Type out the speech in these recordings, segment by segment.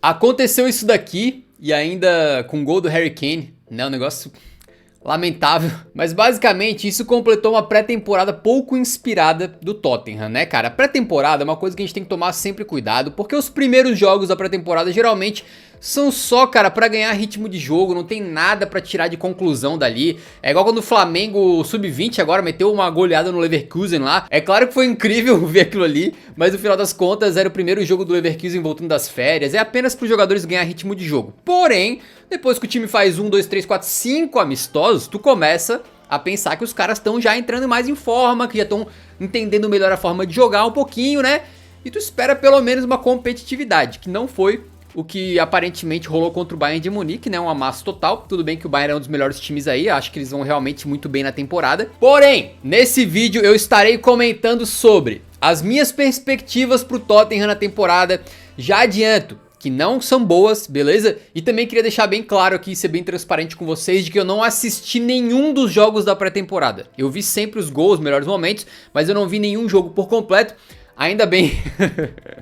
Aconteceu isso daqui, e ainda com o gol do Harry Kane, né? Um negócio lamentável. Mas basicamente isso completou uma pré-temporada pouco inspirada do Tottenham, né, cara? A pré-temporada é uma coisa que a gente tem que tomar sempre cuidado, porque os primeiros jogos da pré-temporada geralmente são só, cara, pra ganhar ritmo de jogo, não tem nada pra tirar de conclusão dali. É igual quando o Flamengo Sub-20 agora meteu uma goleada no Leverkusen lá. É claro que foi incrível ver aquilo ali, mas no final das contas era o primeiro jogo do Leverkusen voltando das férias. É apenas pros jogadores ganhar ritmo de jogo. Porém, depois que o time faz 1, 2, 3, 4, 5 amistosos, tu começa a pensar que os caras estão já entrando mais em forma, que já estão entendendo melhor a forma de jogar um pouquinho, né? E tu espera pelo menos uma competitividade, que não foi o que aparentemente rolou contra o Bayern de Munique, né? Um amasso total. Tudo bem que o Bayern é um dos melhores times aí, acho que eles vão realmente muito bem na temporada. Porém, nesse vídeo eu estarei comentando sobre as minhas perspectivas pro Tottenham na temporada. Já adianto que não são boas, beleza? E também queria deixar bem claro aqui, ser bem transparente com vocês, de que eu não assisti nenhum dos jogos da pré-temporada. Eu vi sempre os gols, os melhores momentos, mas eu não vi nenhum jogo por completo. Ainda bem.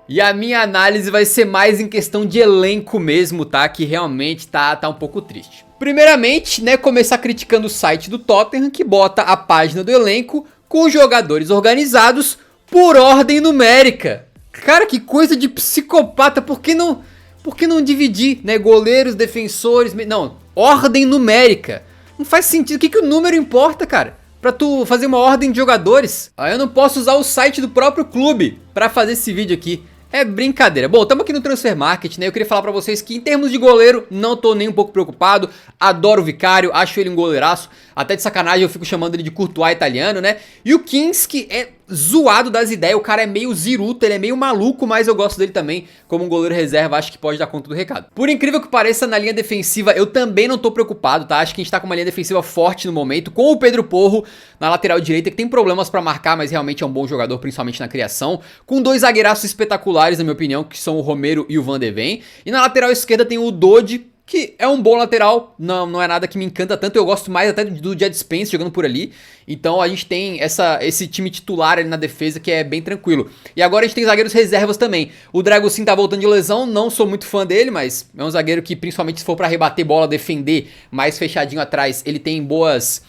E a minha análise vai ser mais em questão de elenco mesmo, tá? Que realmente tá um pouco triste. Primeiramente, né, começar criticando o site do Tottenham, que bota a página do elenco com jogadores organizados por ordem numérica. Cara, que coisa de psicopata. Por que não dividir, né? Goleiros, defensores... Não, ordem numérica. Não faz sentido. O que o número importa, cara? Pra tu fazer uma ordem de jogadores. Aí eu não posso usar o site do próprio clube pra fazer esse vídeo aqui. É brincadeira. Bom, estamos aqui no Transfer Market, né? Eu queria falar pra vocês que em termos de goleiro, não tô nem um pouco preocupado. Adoro o Vicário, acho ele um goleiraço. Até de sacanagem eu fico chamando ele de Courtois italiano, né? E o Kinski é zoado das ideias, o cara é meio ziruta, ele é meio maluco, mas eu gosto dele também. Como um goleiro reserva, acho que pode dar conta do recado. Por incrível que pareça, na linha defensiva eu também não tô preocupado, tá? Acho que a gente tá com uma linha defensiva forte no momento, com o Pedro Porro na lateral direita, que tem problemas pra marcar, mas realmente é um bom jogador, principalmente na criação. Com dois zagueiraços espetaculares, na minha opinião, que são o Romero e o Van de Ven. E na lateral esquerda tem o Dodi, que é um bom lateral, não é nada que me encanta tanto, eu gosto mais até do Jed Spence jogando por ali. Então a gente tem esse time titular ali na defesa que é bem tranquilo. E agora a gente tem zagueiros reservas também. O Dragusin tá voltando de lesão, não sou muito fã dele, mas é um zagueiro que principalmente se for pra rebater bola, defender mais fechadinho atrás, ele tem boas...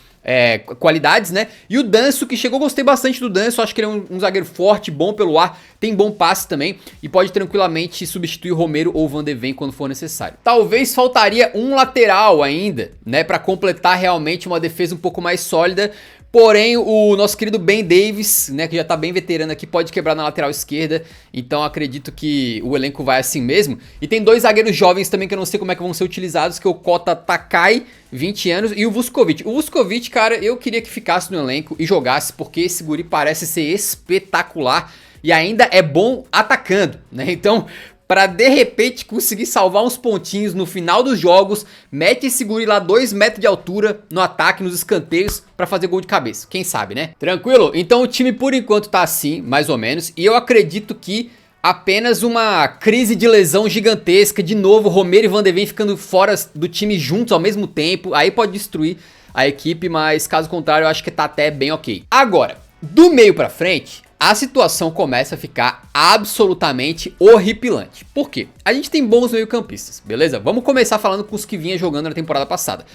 qualidades, né? E o Danso, que chegou, gostei bastante do Danso. Acho que ele é um zagueiro forte, bom pelo ar, tem bom passe também e pode tranquilamente substituir o Romero ou o Van de Ven quando for necessário. Talvez faltaria um lateral ainda, né? Pra completar realmente uma defesa um pouco mais sólida. Porém, o nosso querido Ben Davies, né, que já tá bem veterano aqui, pode quebrar na lateral esquerda. Então acredito que o elenco vai assim mesmo. E tem dois zagueiros jovens também que eu não sei como é que vão ser utilizados, que é o Kota Takai, 20 anos, e o Vuskovic. O Vuskovic, cara, eu queria que ficasse no elenco e jogasse, porque esse guri parece ser espetacular e ainda é bom atacando, né? Então... pra de repente conseguir salvar uns pontinhos no final dos jogos, mete esse guri lá 2 metros de altura no ataque, nos escanteios, pra fazer gol de cabeça, quem sabe, né? Tranquilo? Então o time por enquanto tá assim, mais ou menos, e eu acredito que apenas uma crise de lesão gigantesca, de novo Romero e Van de Ven ficando fora do time juntos ao mesmo tempo, aí pode destruir a equipe, mas caso contrário eu acho que tá até bem ok. Agora, do meio pra frente... a situação começa a ficar absolutamente horripilante. Por quê? A gente tem bons meio-campistas, beleza? Vamos começar falando com os que vinha jogando na temporada passada.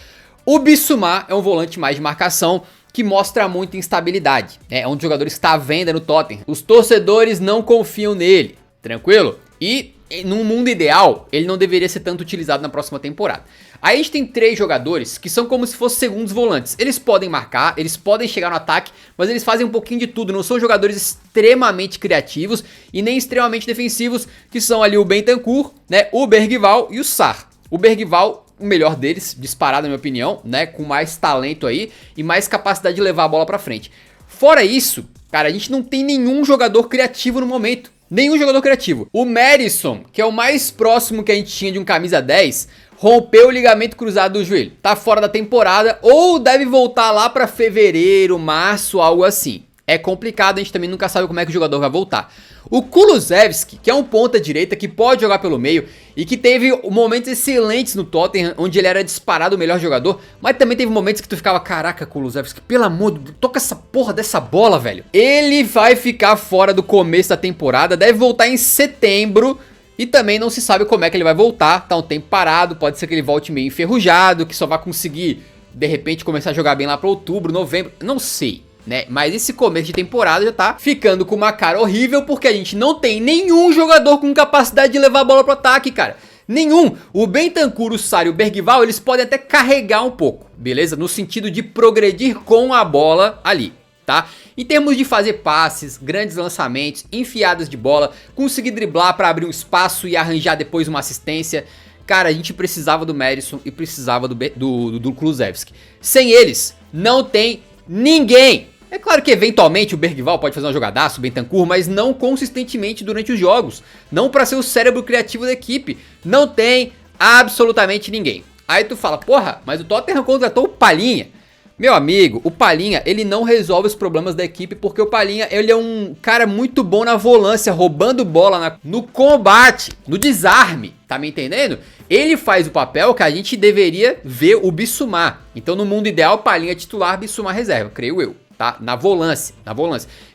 O Bissouma é um volante mais de marcação que mostra muita instabilidade. É um dos jogadores que está à venda no Tottenham. Os torcedores não confiam nele, tranquilo? E num mundo ideal, ele não deveria ser tanto utilizado na próxima temporada. Aí a gente tem 3 jogadores que são como se fossem segundos volantes. Eles podem marcar, eles podem chegar no ataque, mas eles fazem um pouquinho de tudo. Não são jogadores extremamente criativos e nem extremamente defensivos, que são ali o Bentancur, né, o Bergvall e o Sarr. O Bergvall, o melhor deles, disparado na minha opinião, né, com mais talento aí e mais capacidade de levar a bola pra frente. Fora isso, cara, a gente não tem nenhum jogador criativo no momento. Nenhum jogador criativo. O Madison, que é o mais próximo que a gente tinha de um camisa 10, rompeu o ligamento cruzado do joelho. Tá fora da temporada ou deve voltar lá pra fevereiro, março, algo assim. É complicado, a gente também nunca sabe como é que o jogador vai voltar. O Kulusevski, que é um ponta direita que pode jogar pelo meio e que teve momentos excelentes no Tottenham, onde ele era disparado o melhor jogador, mas também teve momentos que tu ficava, caraca, Kulusevski, pelo amor de Deus, toca essa porra dessa bola, velho. Ele vai ficar fora do começo da temporada, deve voltar em setembro E também não se sabe como é que ele vai voltar, tá um tempo parado, pode ser que ele volte meio enferrujado, que só vai conseguir, de repente, começar a jogar bem lá pra outubro, novembro, não sei, né? Mas esse começo de temporada já tá ficando com uma cara horrível, porque a gente não tem nenhum jogador com capacidade de levar a bola pro ataque, cara. Nenhum. O Bentancur, o Sarri e o Bergvall, eles podem até carregar um pouco, beleza? No sentido de progredir com a bola ali, tá? Em termos de fazer passes, grandes lançamentos, enfiadas de bola, conseguir driblar pra abrir um espaço e arranjar depois uma assistência. Cara, a gente precisava do Madison e precisava do Kulusevski. Sem eles, não tem ninguém. É claro que eventualmente o Bergvall pode fazer uma jogadaça, o Bentancur, mas não consistentemente durante os jogos. Não pra ser o cérebro criativo da equipe. Não tem absolutamente ninguém. Aí tu fala, porra, mas o Tottenham contratou o Palhinha. Meu amigo, o Palhinha, ele não resolve os problemas da equipe, porque o Palhinha, ele é um cara muito bom na volância, roubando bola no combate, no desarme, tá me entendendo? Ele faz o papel que a gente deveria ver o Bissouma. Então no mundo ideal, Palhinha titular, Bissouma reserva, creio eu. Tá? Na volância.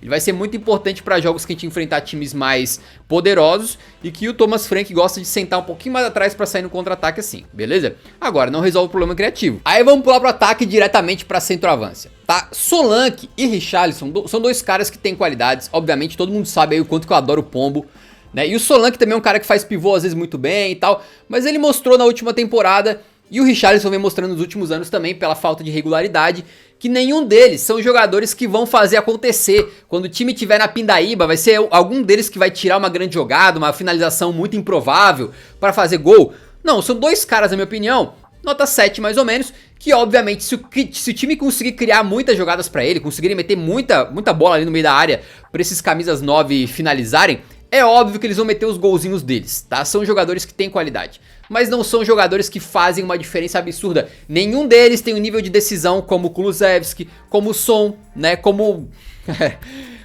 Ele vai ser muito importante para jogos que a gente enfrentar times mais poderosos e que o Thomas Frank gosta de sentar um pouquinho mais atrás para sair no contra-ataque assim, beleza? Agora, não resolve o problema criativo. Aí vamos pular pro ataque diretamente para centroavância, tá? Solanke e Richarlison são dois caras que têm qualidades, obviamente todo mundo sabe aí o quanto que eu adoro o Pombo, né? E o Solanke também é um cara que faz pivô às vezes muito bem e tal, mas ele mostrou na última temporada, e o Richarlison vem mostrando nos últimos anos também, pela falta de regularidade, que nenhum deles são jogadores que vão fazer acontecer. Quando o time estiver na pindaíba, vai ser algum deles que vai tirar uma grande jogada, uma finalização muito improvável para fazer gol. Não, são dois caras, na minha opinião, nota 7 mais ou menos, que obviamente se o time conseguir criar muitas jogadas para ele, conseguirem meter muita bola ali no meio da área para esses camisas 9 finalizarem, é óbvio que eles vão meter os golzinhos deles, tá? São jogadores que têm qualidade, mas não são jogadores que fazem uma diferença absurda. Nenhum deles tem um nível de decisão como o Kulusevski, como o Son, né? Como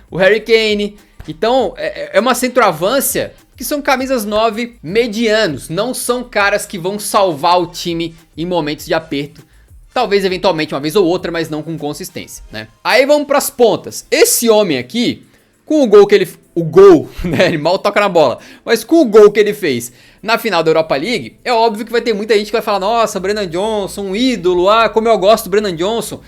o Harry Kane. Então é uma centroavância que são camisas 9 medianos. Não são caras que vão salvar o time em momentos de aperto. Talvez eventualmente uma vez ou outra, mas não com consistência, né? Aí vamos para as pontas. Esse homem aqui, com o gol que ele... O gol, né? Ele mal toca na bola. Mas com o gol que ele fez na final da Europa League, é óbvio que vai ter muita gente que vai falar, nossa, Brennan Johnson, um ídolo, como eu gosto do Brennan Johnson.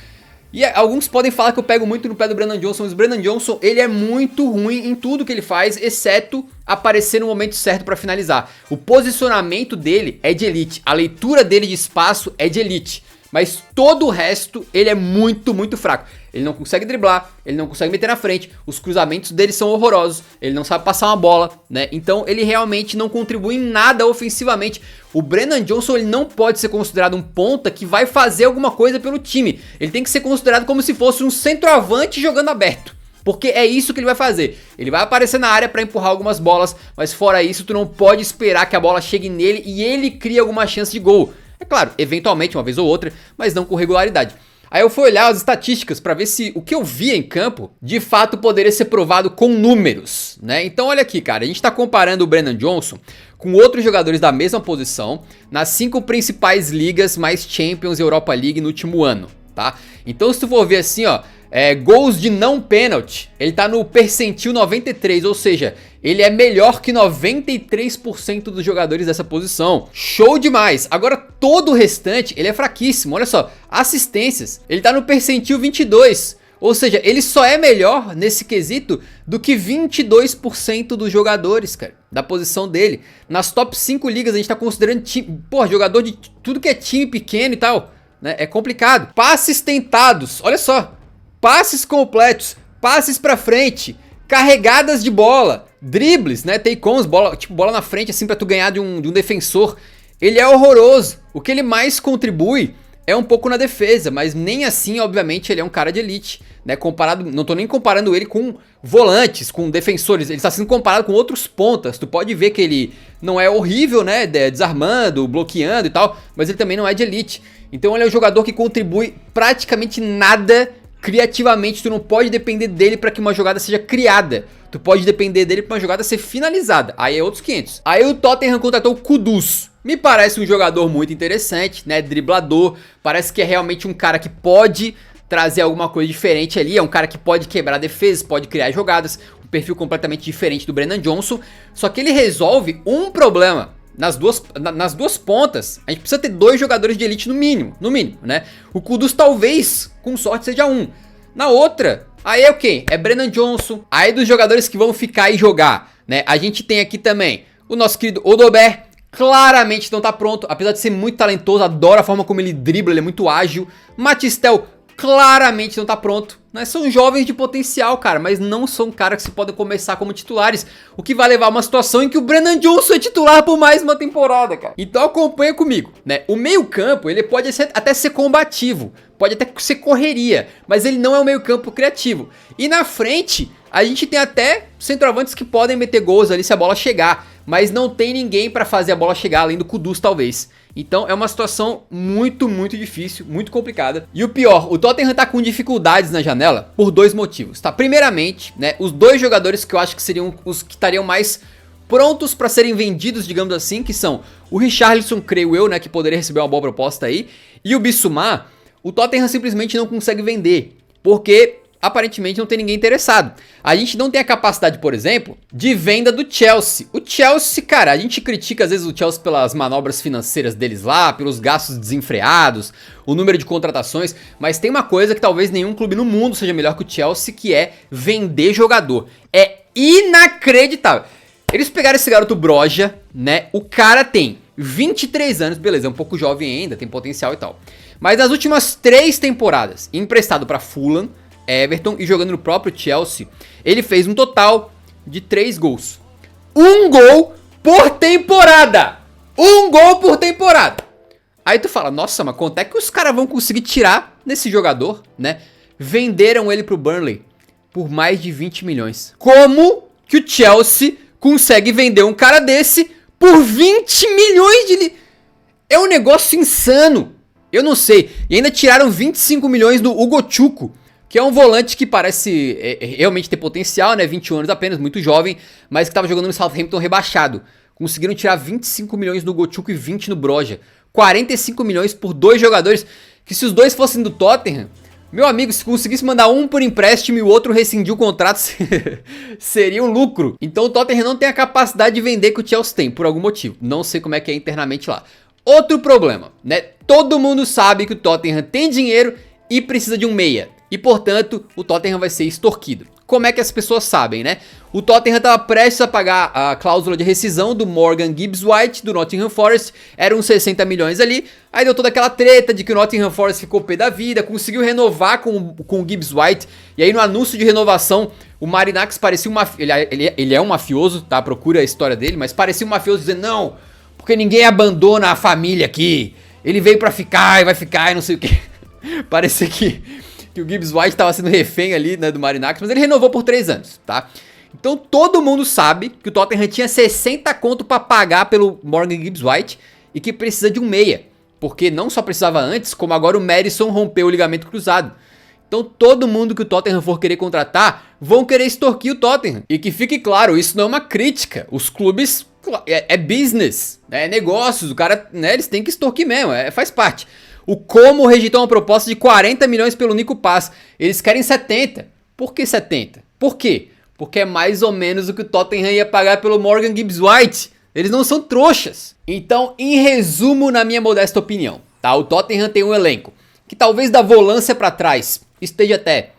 E alguns podem falar que eu pego muito no pé do Brennan Johnson, mas o Brennan Johnson, ele é muito ruim em tudo que ele faz, exceto aparecer no momento certo pra finalizar. O posicionamento dele é de elite, a leitura dele de espaço é de elite. Mas todo o resto, ele é muito fraco. Ele não consegue driblar, ele não consegue meter na frente, os cruzamentos dele são horrorosos, ele não sabe passar uma bola, né? Então ele realmente não contribui em nada ofensivamente. O Brennan Johnson, ele não pode ser considerado um ponta que vai fazer alguma coisa pelo time. Ele tem que ser considerado como se fosse um centroavante jogando aberto. Porque é isso que ele vai fazer. Ele vai aparecer na área para empurrar algumas bolas, mas fora isso, tu não pode esperar que a bola chegue nele e ele crie alguma chance de gol. É claro, eventualmente, uma vez ou outra, mas não com regularidade. Aí eu fui olhar as estatísticas para ver se o que eu via em campo, de fato poderia ser provado com números, né? Então olha aqui, cara, a gente tá comparando o Brennan Johnson com outros jogadores da mesma posição nas 5 principais ligas mais Champions e Europa League no último ano, tá? Então se tu for ver assim, ó, gols de não pênalti, ele tá no percentil 93, ou seja, ele é melhor que 93% dos jogadores dessa posição. Show demais! Agora todo o restante, ele é fraquíssimo, olha só, assistências, ele tá no percentil 22, ou seja, ele só é melhor nesse quesito do que 22% dos jogadores, cara, da posição dele. Nas top 5 ligas a gente tá considerando time, jogador de tudo que é time pequeno e tal, né? É complicado. Passes tentados, olha só. Passes completos, passes pra frente, carregadas de bola, dribles, né, take-ons, bola na frente assim pra tu ganhar de um defensor. Ele é horroroso. O que ele mais contribui é um pouco na defesa, mas nem assim, obviamente, ele é um cara de elite, né, comparado, não tô nem comparando ele com volantes, com defensores, ele está sendo comparado com outros pontas. Tu pode ver que ele não é horrível, né, desarmando, bloqueando e tal, mas ele também não é de elite. Então ele é um jogador que contribui praticamente nada criativamente. Tu não pode depender dele para que uma jogada seja criada. Tu pode depender dele para uma jogada ser finalizada. Aí é outros 500. Aí o Tottenham contratou o Kudus. Me parece um jogador muito interessante, né? Driblador. Parece que é realmente um cara que pode trazer alguma coisa diferente ali. É um cara que pode quebrar defesas, pode criar jogadas. perfil completamente diferente do Brennan Johnson, só que ele resolve um problema. Nas duas pontas, a gente precisa ter 2 jogadores de elite no mínimo, né? O Kudus talvez, com sorte, seja um. Na outra, aí é o quê? É Brennan Johnson. Aí dos jogadores que vão ficar e jogar, né? A gente tem aqui também o nosso querido Odobert, claramente não tá pronto, apesar de ser muito talentoso, adoro a forma como ele dribla, ele é muito ágil. Matistel claramente não tá pronto, né? São jovens de potencial, cara, mas não são caras que se podem começar como titulares, o que vai levar a uma situação em que o Brennan Johnson é titular por mais uma temporada, cara. Então acompanha comigo, né? O meio campo, ele pode até ser combativo, pode até ser correria, mas ele não é um meio campo criativo. E na frente, a gente tem até centroavantes que podem meter gols ali se a bola chegar, mas não tem ninguém pra fazer a bola chegar, além do Kudus talvez. Então é uma situação muito difícil, muito complicada. E o pior, o Tottenham tá com dificuldades na janela por 2 motivos, tá? Primeiramente, né, os 2 jogadores que eu acho que seriam os que estariam mais prontos pra serem vendidos, digamos assim, que são o Richarlison, creio eu, né, que poderia receber uma boa proposta aí, e o Bissouma, o Tottenham simplesmente não consegue vender, porque aparentemente não tem ninguém interessado. A gente não tem a capacidade, por exemplo, de venda do Chelsea. O Chelsea, cara, a gente critica às vezes o Chelsea pelas manobras financeiras deles lá, pelos gastos desenfreados, o número de contratações, mas tem uma coisa que talvez nenhum clube no mundo seja melhor que o Chelsea, que é vender jogador. É inacreditável. Eles pegaram esse garoto Broja, né? O cara tem 23 anos, beleza, é um pouco jovem ainda, tem potencial e tal. Mas nas últimas 3 temporadas, emprestado pra Fulham, Everton e jogando no próprio Chelsea, ele fez um total de 3 gols. 1 gol por temporada! 1 gol por temporada! Aí tu fala, nossa, mas quanto é que os caras vão conseguir tirar nesse jogador, né? Venderam ele pro Burnley por mais de 20 milhões. Como que o Chelsea consegue vender um cara desse por 20 milhões de... É um negócio insano. Eu não sei. E ainda tiraram 25 milhões do Hugo Chuku, que é um volante que parece realmente ter potencial, né? 21 anos apenas, muito jovem, mas que estava jogando no Southampton rebaixado. Conseguiram tirar 25 milhões no Gochuku e 20 no Broja. 45 milhões por 2 jogadores, que se os 2 fossem do Tottenham, meu amigo, se conseguisse mandar um por empréstimo e o outro rescindir o contrato, seria um lucro. Então o Tottenham não tem a capacidade de vender que o Chelsea tem, por algum motivo. Não sei como é que é internamente lá. Outro problema, né? Todo mundo sabe que o Tottenham tem dinheiro e precisa de um meia. E, portanto, o Tottenham vai ser extorquido. Como é que as pessoas sabem, né? O Tottenham estava prestes a pagar a cláusula de rescisão do Morgan Gibbs-White, do Nottingham Forest. Eram uns 60 milhões ali. Aí deu toda aquela treta de que o Nottingham Forest ficou pé da vida, conseguiu renovar com o Gibbs-White. E aí no anúncio de renovação, o Marinakis parecia um mafioso. Ele é um mafioso, tá? Procura a história dele, mas parecia um mafioso dizendo, não, porque ninguém abandona a família aqui. Ele veio pra ficar e vai ficar e não sei o que. Parecia que o Gibbs-White estava sendo refém ali, né, do Marinakis, mas ele renovou por 3 anos, tá? Então todo mundo sabe que o Tottenham tinha 60 conto pra pagar pelo Morgan Gibbs-White e que precisa de um meia, porque não só precisava antes, como agora o Maddison rompeu o ligamento cruzado. Então todo mundo que o Tottenham for querer contratar, vão querer extorquir o Tottenham. E que fique claro, isso não é uma crítica, os clubes é business, é negócios, o cara, né, eles têm que extorquir mesmo, faz parte. O Como rejeitou uma proposta de 40 milhões pelo Nico Paz. Eles querem 70. Por que 70? Por quê? Porque é mais ou menos o que o Tottenham ia pagar pelo Morgan Gibbs-White. Eles não são trouxas. Então, em resumo, na minha modesta opinião, tá? O Tottenham tem um elenco que talvez da volância pra trás esteja até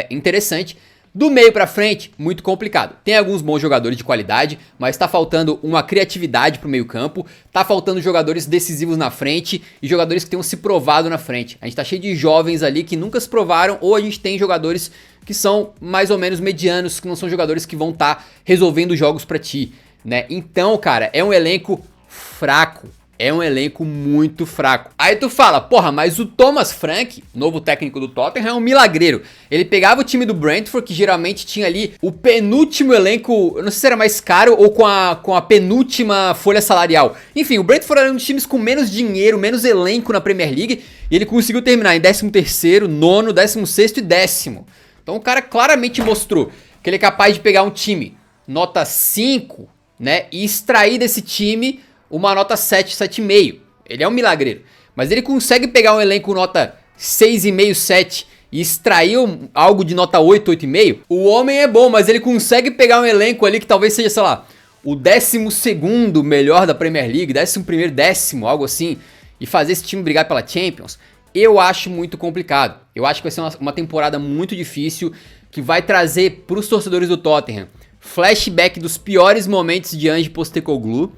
interessante. Do meio pra frente, muito complicado. Tem alguns bons jogadores de qualidade, mas tá faltando uma criatividade pro meio campo, tá faltando jogadores decisivos na frente e jogadores que tenham se provado na frente. A gente tá cheio de jovens ali que nunca se provaram, ou a gente tem jogadores que são mais ou menos medianos, que não são jogadores que vão estar resolvendo jogos pra ti, né? Então, cara, é um elenco fraco. É um elenco muito fraco. Aí tu fala, porra, mas o Thomas Frank, novo técnico do Tottenham, é um milagreiro. Ele pegava o time do Brentford, que geralmente tinha ali o penúltimo elenco, eu não sei se era mais caro ou com a penúltima folha salarial. Enfim, o Brentford era um dos times com menos dinheiro, menos elenco na Premier League, e ele conseguiu terminar em 13º, 9º, 16º e 10º. Então o cara claramente mostrou que ele é capaz de pegar um time nota 5, né, e extrair desse time uma nota 7, 7,5. Ele é um milagreiro. Mas ele consegue pegar um elenco nota 6,5, 7 e extrair algo de nota 8, 8,5, o homem é bom, mas ele consegue pegar um elenco ali que talvez seja, sei lá, o 12º melhor da Premier League, 11º, 10º, algo assim, e fazer esse time brigar pela Champions, eu acho muito complicado. Eu acho que vai ser uma temporada muito difícil, que vai trazer para os torcedores do Tottenham flashback dos piores momentos de Ange Postecoglou,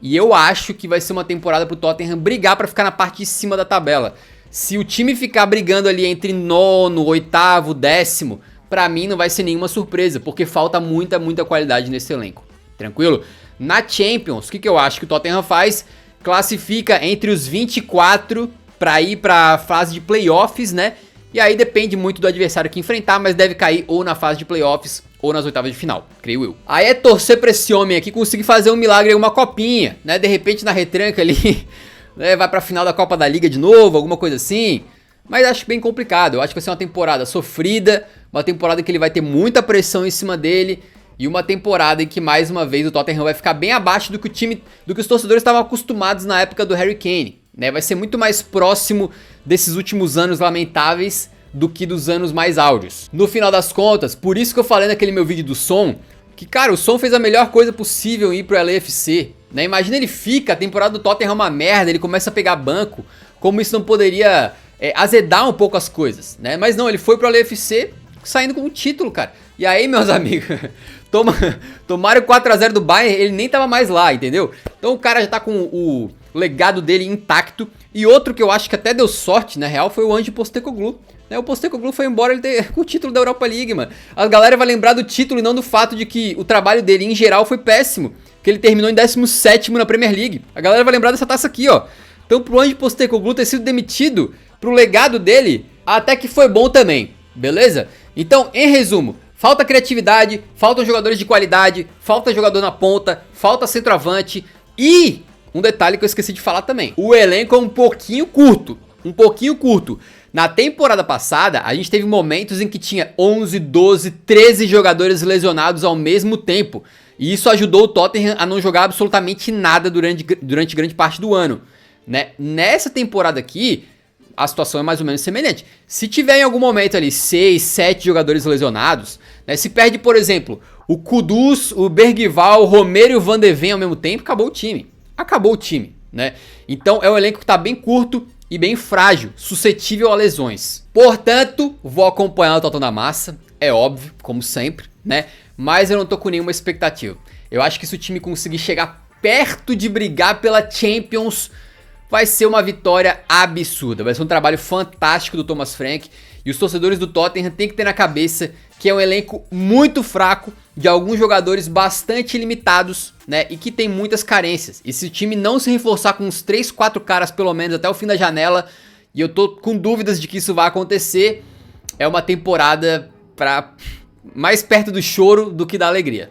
e eu acho que vai ser uma temporada pro Tottenham brigar para ficar na parte de cima da tabela. Se o time ficar brigando ali entre 9º, 8º, 10º, pra mim não vai ser nenhuma surpresa, porque falta muita qualidade nesse elenco. Tranquilo? Na Champions, o que eu acho que o Tottenham faz? Classifica entre os 24 pra ir pra fase de playoffs, né? E aí depende muito do adversário que enfrentar, mas deve cair ou na fase de playoffs ou nas oitavas de final, creio eu. Aí é torcer pra esse homem aqui conseguir fazer um milagre, uma copinha, né? De repente na retranca ali, né? Vai pra final da Copa da Liga de novo, alguma coisa assim. Mas acho bem complicado, eu acho que vai ser uma temporada sofrida, uma temporada que ele vai ter muita pressão em cima dele, e uma temporada em que mais uma vez o Tottenham vai ficar bem abaixo do que os torcedores estavam acostumados na época do Harry Kane, né? Vai ser muito mais próximo desses últimos anos lamentáveis do que dos anos mais áureos. No final das contas, por isso que eu falei naquele meu vídeo do Son, que cara, o Son fez a melhor coisa possível em ir pro LAFC, né? Imagina ele fica, a temporada do Tottenham é uma merda, ele começa a pegar banco, como isso não poderia azedar um pouco as coisas, né? Mas não, ele foi pro LAFC saindo com um título, cara. E aí, meus amigos, tomaram 4-0 do Bayern, ele nem tava mais lá, entendeu? Então o cara já tá com o legado dele intacto. E outro que eu acho que até deu sorte, na real, foi o Ange Postecoglou. O Postecoglou foi embora com o título da Europa League, mano. A galera vai lembrar do título e não do fato de que o trabalho dele, em geral, foi péssimo. Que ele terminou em 17º na Premier League. A galera vai lembrar dessa taça aqui, ó. Então pro Ange Postecoglou ter sido demitido, pro legado dele, até que foi bom também, beleza? Então, em resumo, falta criatividade, faltam jogadores de qualidade, falta jogador na ponta, falta centroavante e um detalhe que eu esqueci de falar também. O elenco é um pouquinho curto. Na temporada passada, a gente teve momentos em que tinha 11, 12, 13 jogadores lesionados ao mesmo tempo. E isso ajudou o Tottenham a não jogar absolutamente nada durante grande parte do ano, né? Nessa temporada aqui, a situação é mais ou menos semelhante. Se tiver em algum momento ali 6, 7 jogadores lesionados, né? Se perde, por exemplo, o Kudus, o Bergvall, o Romero e o Van de Ven ao mesmo tempo, acabou o time, né? Então é um elenco que tá bem curto e bem frágil, suscetível a lesões. Portanto, vou acompanhar o Tottenham na massa, é óbvio, como sempre, né? Mas eu não tô com nenhuma expectativa. Eu acho que se o time conseguir chegar perto de brigar pela Champions, vai ser uma vitória absurda. Vai ser um trabalho fantástico do Thomas Frank. E os torcedores do Tottenham têm que ter na cabeça que é um elenco muito fraco, de alguns jogadores bastante limitados, né? E que tem muitas carências. E se o time não se reforçar com uns 3, 4 caras pelo menos até o fim da janela, e eu tô com dúvidas de que isso vai acontecer, é uma temporada pra mais perto do choro do que da alegria.